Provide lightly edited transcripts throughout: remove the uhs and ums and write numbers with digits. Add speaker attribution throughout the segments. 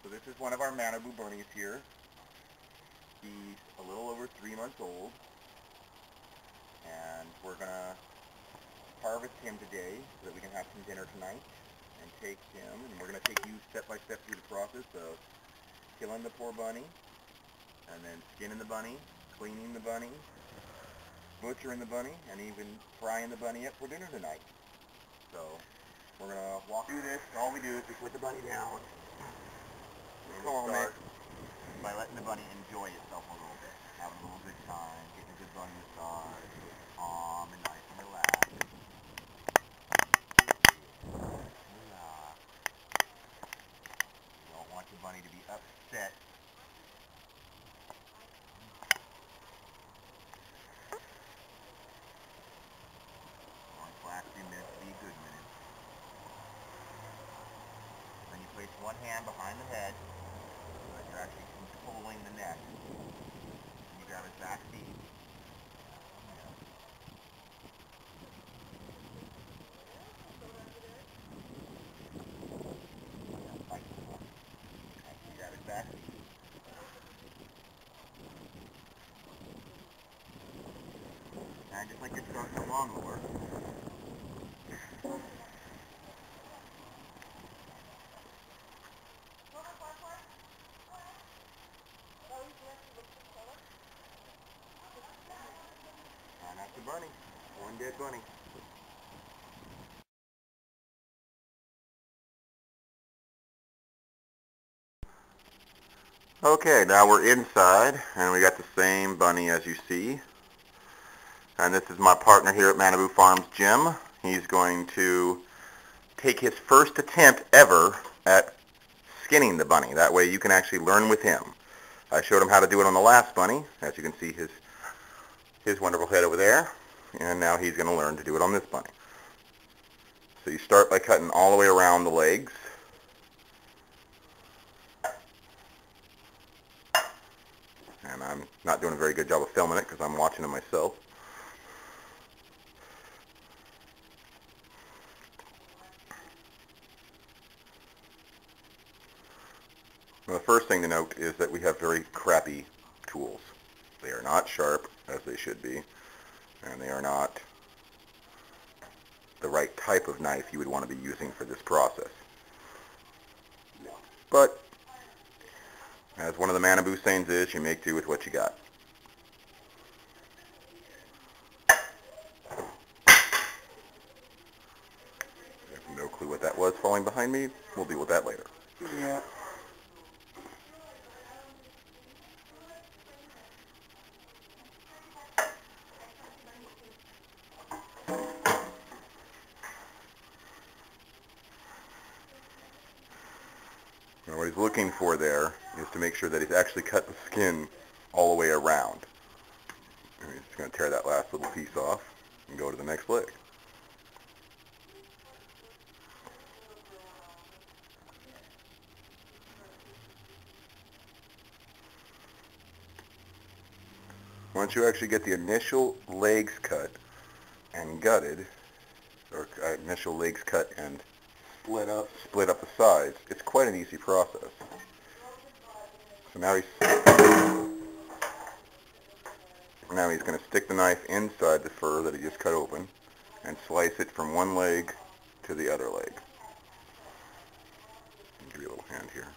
Speaker 1: So this is one of our Malibu bunnies here. He's a little over 3 months old, and we're going to harvest him today so that we can have some dinner tonight and take him, and we're going to take you step by step through the process of killing the poor bunny, and then skinning the bunny, cleaning the bunny, butchering the bunny, and even frying the bunny up for dinner tonight. So we're going to walk through this. All we do is we put the bunny down and calm it by letting the bunny enjoy itself a little bit, having a little good time, getting a good bunny massage, calm and nice and relaxed. You don't want your bunny to be upset. Last few minutes to be good minutes. Then you place one hand behind the head so that you're actually controlling the neck. And you grab his back feet. You grab his back feet. And just like you're starting a lawnmower, and that's the bunny. One dead bunny. Okay, now we're inside, and we got the same bunny as you see. And this is my partner here at Malibu Farms, Jim. He's going to take his first attempt ever at skinning the bunny. That way you can actually learn with him. I showed him how to do it on the last bunny. As you can see, his wonderful head over there. And now he's going to learn to do it on this bunny. So you start by cutting all the way around the legs. And I'm not doing a very good job of filming it because I'm watching it myself. Now, the first thing to note is that we have very crappy tools. They are not sharp, as they should be, and they are not the right type of knife you would want to be using for this process. But, as one of the Malibu sayings is, you make do with what you got. I have no clue what that was falling behind me. We'll deal with that later.
Speaker 2: Yeah.
Speaker 1: Now what he's looking for there is to make sure that he's actually cut the skin all the way around. And he's just going to tear that last little piece off and go to the next leg. Once you actually get the initial legs cut and gutted, or initial legs cut and split up the sides, it's quite an easy process. So now he's going to stick the knife inside the fur that he just cut open and slice it from one leg to the other leg. I'll give you a little hand here.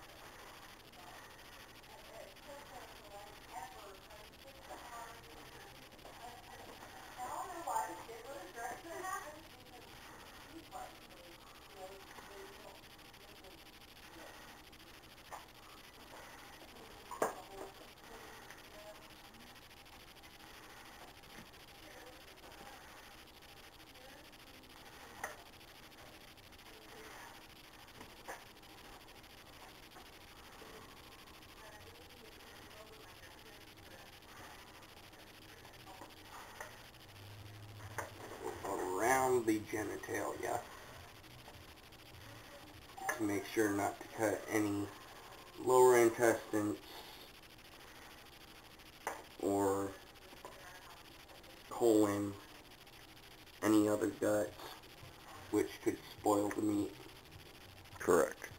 Speaker 2: Around the genitalia to make sure not to cut any lower intestines or colon, any other guts which could spoil the meat.
Speaker 1: Correct.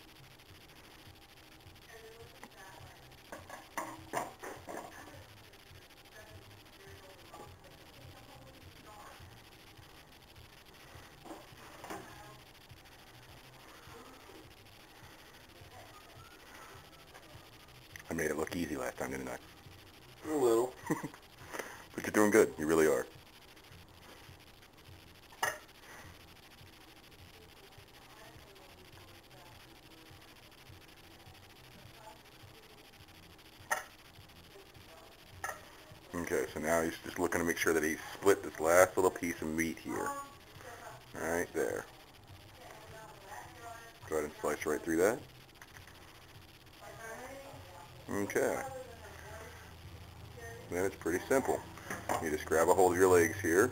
Speaker 1: made it look easy last time, didn't I?
Speaker 2: A little.
Speaker 1: But you're doing good. You really are. Okay, so now he's just looking to make sure that he's split this last little piece of meat here. Right there. Go ahead and slice right through that. Okay. Then it's pretty simple. You just grab a hold of your legs here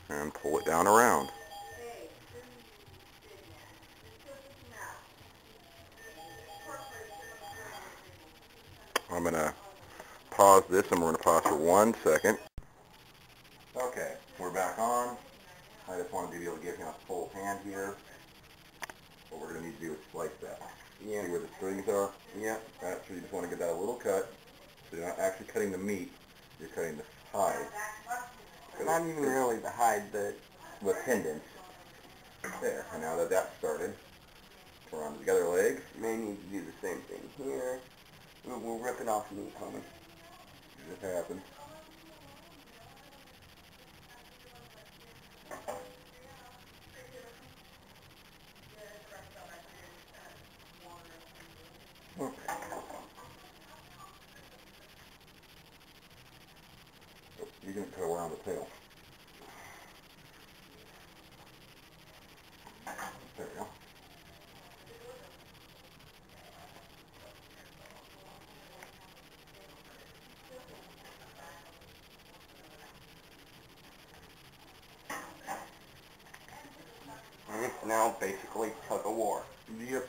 Speaker 1: and pull it down around. I'm going to pause this and we're going to pause for 1 second. Okay, we're back on. I just wanted to be able to give him a full hand here. What we're going to need to do is slice that.
Speaker 2: Yeah.
Speaker 1: See where the strings are?
Speaker 2: Yeah.
Speaker 1: That's where you just want to get that a little cut. So you're not actually cutting the meat, you're cutting the hide.
Speaker 2: Not even really the hide, the
Speaker 1: tendons. There, and now that that's started, turn on the other leg.
Speaker 2: may need to do the same thing here. We're ripping off meat, homie.
Speaker 1: It happens. Okay. You can cut around the tail. There you go.
Speaker 2: And it's now basically tug of war.
Speaker 1: Yep.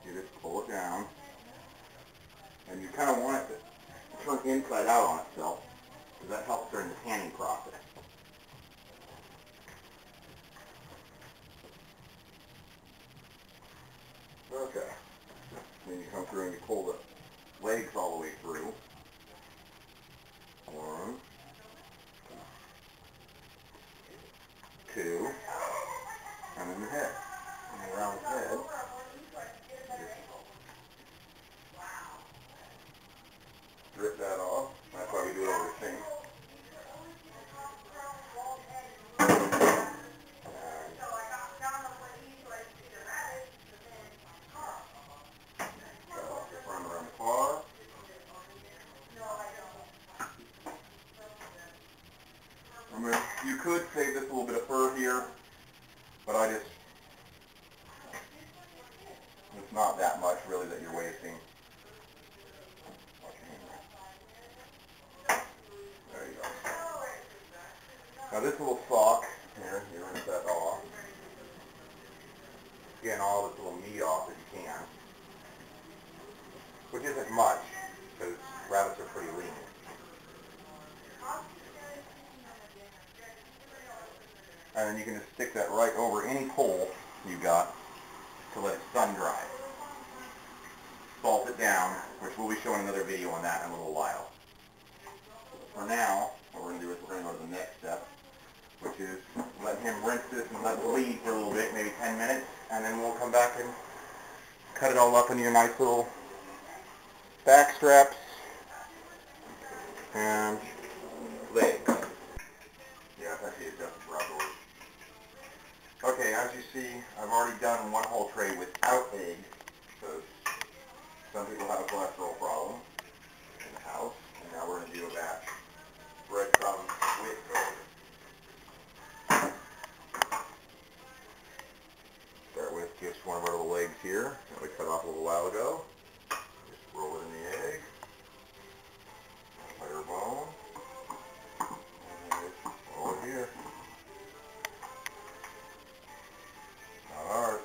Speaker 1: You just pull it down. And you kind of want it to turn inside out on itself, because that helps during the canning process. Okay. Then you come through and you pull the legs all the way through. 1, 2, and then the head. And around the head, rip that off. That's why we do it over the sink. Cut off the front around the claw. I mean, you could save this little bit of fur here, but it's not that much really that you're wasting. There you go. Now this little sock here, you rinse that off. Get all this little meat off if you can, which isn't much because rabbits are pretty lean. And then you can just stick that right over any hole you got to let it sun dry. Salt it down, which we'll be showing another video on that in a little while. For now, what we're going to do is we're going to go to the next step, which is let him rinse this and let it bleed for a little bit, maybe 10 minutes, and then we'll come back and cut it all up into your nice little back straps and legs. Yeah, it's actually adjusted for outdoors. Okay, as you see, I've already done one whole tray without egg, because some people have a cholesterol problem in the house, and now we're going to do a batch breadcrumbs with egg. Start with just one of our little legs here that we cut off a little while ago. Just roll it in the egg. Layer bone. And just roll it here. Alright.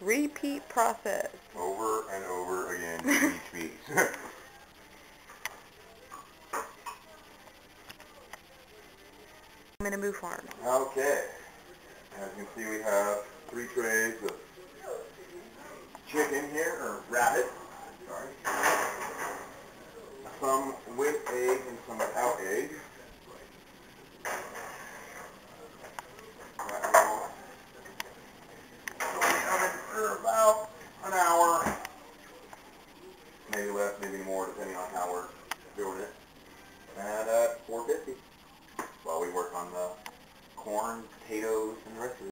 Speaker 3: Repeat process.
Speaker 1: Over and over again to each piece.
Speaker 3: I'm in a moo farm.
Speaker 1: Okay. As you can see, we have 3 trays of chicken here, or rabbit. Sorry. Some with egg and some without egg. while we work on the corn, potatoes, and the rest of it.